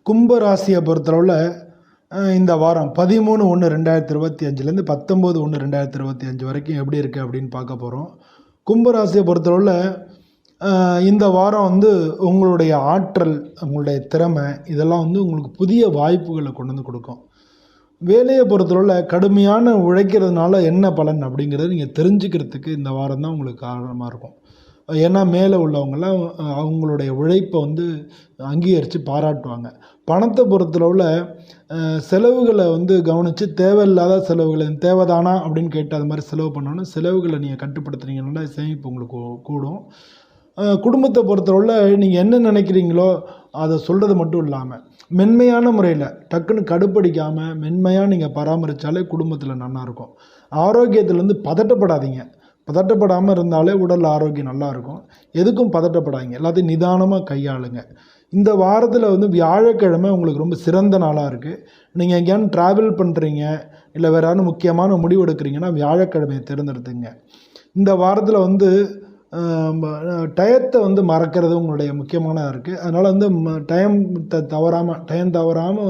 கும்ப ராசியை பொறுத்தளவில் இந்த வாரம் 13/1/2025 19/1/2025 வரைக்கும் எப்படி இருக்குது அப்படின்னு பார்க்க போகிறோம். கும்ப ராசியை பொறுத்தளவில் இந்த வாரம் உங்களுடைய ஆற்றல், உங்களுடைய திறமை இதெல்லாம் உங்களுக்கு புதிய வாய்ப்புகளை கொண்டு வந்து கொடுக்கும். வேலையை பொறுத்தளவில் கடுமையான உழைக்கிறதுனால என்ன பலன் அப்படிங்கிறத நீங்கள் தெரிஞ்சுக்கிறதுக்கு இந்த வாரம் தான் உங்களுக்கு காரணமாக இருக்கும். ஏன்னா மேலே உள்ளவங்களாம் அவங்களுடைய உழைப்பை அங்கீகரித்து பாராட்டுவாங்க. பணத்தை பொறுத்தளவில் செலவுகளை கவனித்து தேவையில்லாத செலவுகளை தேவைதானா அப்படின்னு கேட்டு அது மாதிரி செலவு பண்ணணும். செலவுகளை நீங்கள் கட்டுப்படுத்துனீங்கன்னா சேமிப்பு உங்களுக்கு கூடும். குடும்பத்தை பொறுத்தளவில் நீங்கள் என்ன நினைக்கிறீங்களோ அதை சொல்கிறது மட்டும் இல்லாமல் மென்மையான முறையில் டக்குன்னு கடுப்படிக்காமல் மென்மையாக நீங்கள் பராமரித்தாலே குடும்பத்தில் நல்லாயிருக்கும். ஆரோக்கியத்தில் பதட்டப்படாதீங்க. பதட்டப்படாமல் இருந்தாலே உடல் ஆரோக்கியம் நல்லாயிருக்கும். எதுக்கும் பதட்டப்படாதீங்க, எல்லாத்தையும் நிதானமாக கையாளுங்க. இந்த வாரத்தில் வியாழக்கிழமை உங்களுக்கு ரொம்ப சிறந்த நாளாக இருக்குது. நீங்கள் எங்கேயாவது ட்ராவல் பண்ணுறீங்க இல்லை வேறு யாரும் முக்கியமான முடிவு எடுக்கிறீங்கன்னா வியாழக்கிழமையை தேர்ந்தெடுத்துங்க. இந்த வாரத்தில் டயத்தை மறக்கிறது உங்களுடைய முக்கியமானதாக இருக்குது. அதனால் டைம் தவறாமல்